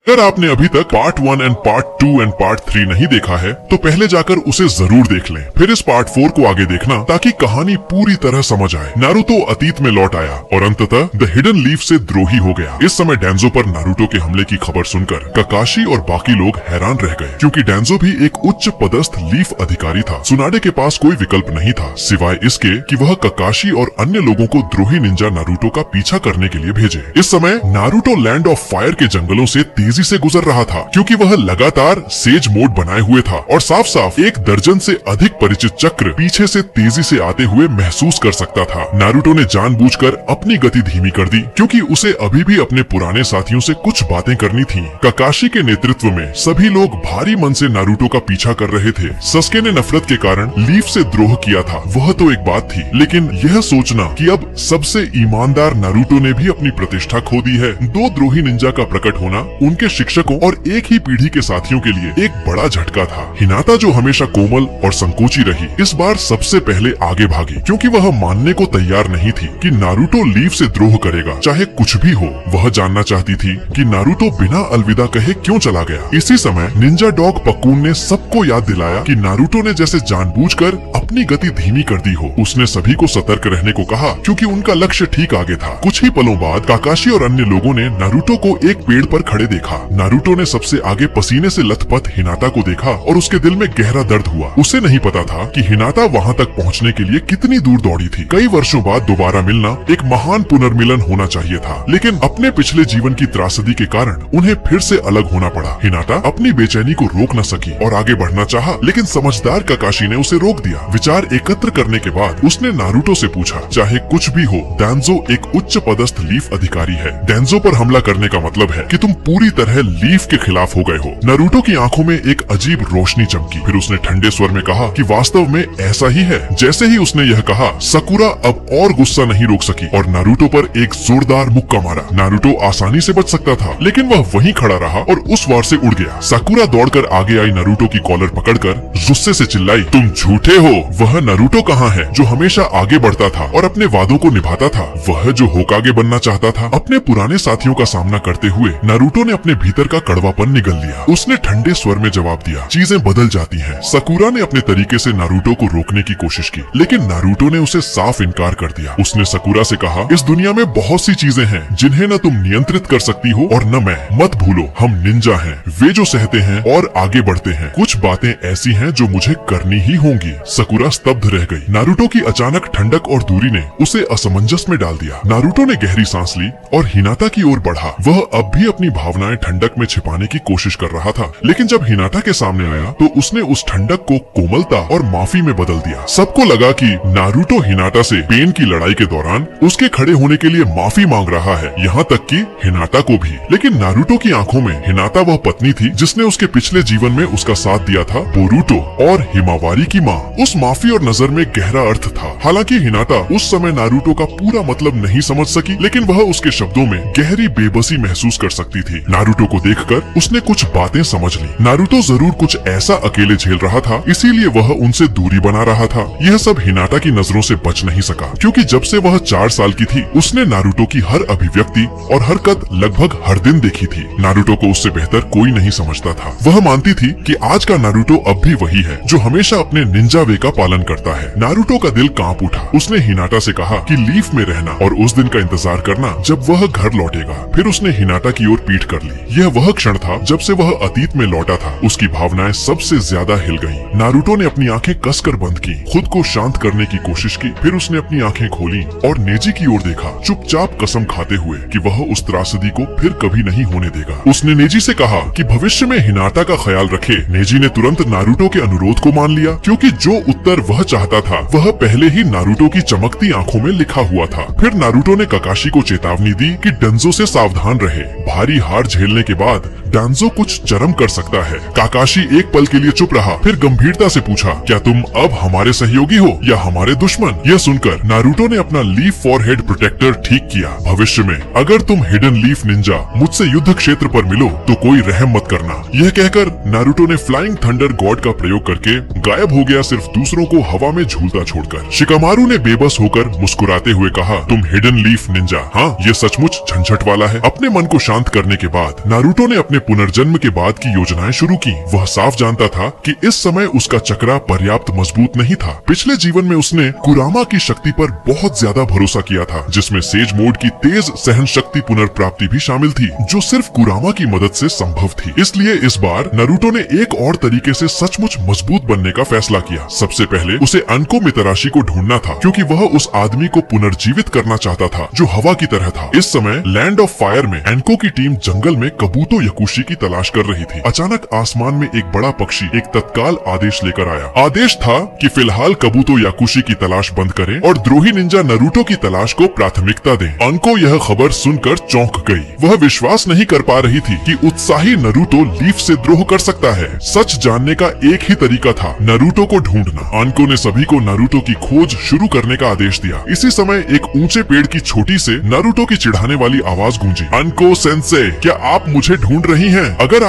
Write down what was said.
अगर आपने अभी तक part 1 and part 2 and part 3 नहीं देखा है तो पहले जाकर उसे जरूर देख लें, फिर इस पार्ट 4 को आगे देखना ताकि कहानी पूरी तरह समझ आए। नारुतो अतीत में लौट आया और अंततः द हिडन लीफ से द्रोही हो गया। इस समय डैंजो पर नारुतो के हमले की खबर सुनकर ककाशी और बाकी लोग हैरान रह गए, क्योंकि डैंजो भी एक उच्च पदस्थ लीफ अधिकारी था। सुनाडे के पास कोई विकल्प नहीं था सिवाय इसके कि वह ककाशी और अन्य लोगों को द्रोही निंजा नारुतो का पीछा करने के लिए भेजे। इस समय नारुतो लैंड ऑफ फायर के जंगलों से तेजी से गुजर रहा था, क्योंकि वह लगातार सेज मोड बनाए हुए था और साफ साफ 1 दर्जन से अधिक परिचित चक्र पीछे से तेजी से आते हुए महसूस कर सकता था। नारुतो ने जानबूझकर अपनी गति धीमी कर दी, क्योंकि उसे अभी भी अपने पुराने साथियों से कुछ बातें करनी थीं। ककाशी के नेतृत्व में सभी लोग भारी मन से नारुतो का पीछा कर रहे थे। सस्के ने नफरत के कारण लीफ से द्रोह किया था, वह तो एक बात थी, लेकिन यह सोचना कि अब सबसे ईमानदार नारुतो ने भी अपनी प्रतिष्ठा खो दी है। 2 द्रोही निंजा का प्रकट होना उनके शिक्षकों और एक ही पीढ़ी के साथियों के लिए एक बड़ा झटका था। हिनाता जो हमेशा कोमल और संकोची रही, इस बार सबसे पहले आगे भागी, क्योंकि वह मानने को तैयार नहीं थी कि नारुतो लीफ से द्रोह करेगा, चाहे कुछ भी हो। वह जानना चाहती थी कि नारुतो बिना अलविदा कहे क्यों चला गया। इसी समय निंजा डॉग पकून ने सबको याद दिलाया कि नारुतो ने जैसे जानबूझकर अपनी गति धीमी कर दी हो। उसने सभी को सतर्क रहने को कहा, क्योंकि उनका लक्ष्य ठीक आगे था। कुछ ही पलों बाद काकाशी और अन्य लोगों ने नारुतो को एक पेड़ पर खड़े देखा। नारुतो ने सबसे आगे पसीने से लथपथ हिनाता को देखा और उसके दिल में गहरा दर्द हुआ। उसे नहीं पता था कि हिनाता वहाँ तक पहुँचने के लिए कितनी दूर दौड़ी थी। कई वर्षों बाद दोबारा मिलना एक महान पुनर्मिलन होना चाहिए था, लेकिन अपने पिछले जीवन की त्रासदी के कारण उन्हें फिर से अलग होना पड़ा। हिनाता अपनी बेचैनी को रोक न सकी और आगे बढ़ना चाहा, लेकिन समझदार ककाशी ने उसे रोक दिया। विचार एकत्र करने के बाद उसने नारुतो से पूछा, चाहे कुछ भी हो, डैंजो एक उच्च पदस्थ लीफ अधिकारी है। डैंजो पर हमला करने का मतलब है कि तुम पूरी तरह लीफ के खिलाफ हो गए हो। नारुतो की आंखों में एक अजीब रोशनी चमकी। फिर उसने ठंडे स्वर में कहा कि वास्तव में ऐसा ही है। जैसे ही उसने यह कहा, सकुरा अब और गुस्सा नहीं रोक सकी और नारुतो पर एक जोरदार मुक्का मारा। नारुतो आसानी से बच सकता था, लेकिन वह वहीं खड़ा रहा और उस वार से उड़ गया। सकुरा दौड़कर आगे आई, नारुतो की कॉलर पकड़कर गुस्से से चिल्लाई, तुम झूठे हो। वह नारुतो कहाँ है जो हमेशा आगे बढ़ता था और अपने वादों को निभाता था? वह जो होकागे बनना चाहता था? अपने पुराने साथियों का सामना करते हुए नारुतो ने अपने भीतर का कड़वापन निगल लिया। उसने ठंडे स्वर में जवाब दिया, चीजें बदल जाती हैं। सकुरा ने अपने तरीके से नारुतो को रोकने की कोशिश की, लेकिन नारुतो ने उसे साफ इनकार कर दिया। उसने सकुरा से कहा, इस दुनिया में बहुत सी चीजें हैं जिन्हें न तुम नियंत्रित कर सकती हो और न मैं। मत भूलो, हम निंजा हैं। वे जो सहते हैं और आगे बढ़ते हैं। कुछ बातें ऐसी हैं जो मुझे करनी ही होंगी। सकुरा स्तब्ध रह गई। नारुतो की अचानक ठंडक और दूरी ने उसे असमंजस में डाल दिया। नारुतो ने गहरी सांस ली और हिनाता की ओर बढ़ा। वह अब भी अपनी भावनाएं ठंडक में छिपाने की कोशिश कर रहा था, लेकिन जब हिनाता के सामने आया तो उसने उस ठंडक को कोमलता और माफी में बदल दिया। सबको लगा कि नारुतो हिनाता से पेन की लड़ाई के दौरान उसके खड़े होने के लिए माफी मांग रहा है, यहाँ तक कि हिनाता को भी। लेकिन नारुतो की आंखों में हिनाता वह पत्नी थी जिसने उसके पिछले जीवन में उसका साथ दिया था, बोरुतो और हिमावारी की माँ। उस माफी और नजर में गहरा अर्थ था। हालांकि हिनाता उस समय नारुतो का पूरा मतलब नहीं समझ सकी, लेकिन वह उसके शब्दों में गहरी बेबसी महसूस कर सकती थी। नारुतो को देखकर उसने कुछ बातें समझ ली। नारुतो जरूर कुछ ऐसा अकेले झेल रहा था, इसीलिए वह उनसे दूरी बना रहा था। यह सब हिनाता की नजरों से बच नहीं सका, क्योंकि जब से वह 4 साल की थी उसने नारुतो की हर अभिव्यक्ति और हरकत लगभग हर दिन देखी थी। नारुतो को उससे बेहतर कोई नहीं समझता था। वह मानती थी कि आज का नारुतो अब भी वही है जो हमेशा अपने निंजा वे का पालन करता है। नारुतो का दिल कांप उठा। उसने हिनाता से कहा कि लीफ में रहना और उस दिन का इंतजार करना जब वह घर लौटेगा। फिर उसने हिनाता की ओर पीठ कर ली। यह वह क्षण था जब से वह अतीत में लौटा था। उसकी भावनाएं सबसे ज्यादा हिल गईं। नारुतो ने अपनी आंखें कसकर बंद की, खुद को शांत करने की कोशिश की। फिर उसने अपनी आंखें खोली और नेजी की ओर देखा, चुपचाप कसम खाते हुए कि वह उस त्रासदी को फिर कभी नहीं होने देगा। उसने नेजी से कहा कि भविष्य में हिनाता का ख्याल रखे। नेजी ने तुरंत नारुतो के अनुरोध को मान लिया, क्योंकि जो उत्तर वह चाहता था वह पहले ही नारुतो की चमकती आंखों में लिखा हुआ था। फिर नारुतो ने ककाशी को चेतावनी दी कि डंजो से सावधान रहे। भारी हार झेलने के बाद डांजो कुछ चरम कर सकता है। काकाशी एक पल के लिए चुप रहा, फिर गंभीरता से पूछा, क्या तुम अब हमारे सहयोगी हो या हमारे दुश्मन? यह सुनकर नारुतो ने अपना लीफ फॉरहेड प्रोटेक्टर ठीक किया। भविष्य में अगर तुम हिडन लीफ निंजा मुझसे युद्ध क्षेत्र पर मिलो तो कोई रहम मत करना। यह कहकर नारुतो ने फ्लाइंग थंडर गॉड का प्रयोग करके गायब हो गया, सिर्फ दूसरों को हवा में झूलता छोड़कर। शिकामारू ने बेबस होकर मुस्कुराते हुए कहा, तुम हिडन लीफ निंजा, हाँ ये सचमुच झंझट वाला है। अपने मन को शांत करने के बाद नारुतो ने अपने पुनर्जन्म के बाद की योजनाएं शुरू की। वह साफ जानता था कि इस समय उसका चक्रा पर्याप्त मजबूत नहीं था। पिछले जीवन में उसने कुरामा की शक्ति पर बहुत ज्यादा भरोसा किया था, जिसमें सेज मोड की तेज सहन शक्ति पुनर्प्राप्ति भी शामिल थी, जो सिर्फ कुरामा की मदद से संभव थी। इसलिए इस बार नारुतो ने एक और तरीके से सचमुच मजबूत बनने का फैसला किया। सबसे पहले उसे अनको मितराशी को ढूंढना था, क्योंकि वह उस आदमी को पुनर्जीवित करना चाहता था जो हवा की तरह था। इस समय लैंड ऑफ फायर में एनको की टीम जंगल में कबूतो यकुशी की तलाश कर रही थी। अचानक आसमान में एक बड़ा पक्षी एक तत्काल आदेश लेकर आया। आदेश था कि फिलहाल कबूतो याकुशी की तलाश बंद करें और द्रोही निंजा नारुतो की तलाश को प्राथमिकता दें। अनको यह खबर सुनकर चौंक गई। वह विश्वास नहीं कर पा रही थी कि उत्साही नारुतो लीफ से द्रोह कर सकता है। सच जानने का एक ही तरीका था, नारुतो को ढूंढना। अनको ने सभी को नारुतो की खोज शुरू करने का आदेश दिया। इसी समय एक ऊंचे पेड़ की छोटी से नारुतो की चिढ़ाने वाली आवाज गूंजी। अनको सेंसे, क्या आप मुझे ढूंढ रही हैं? अगर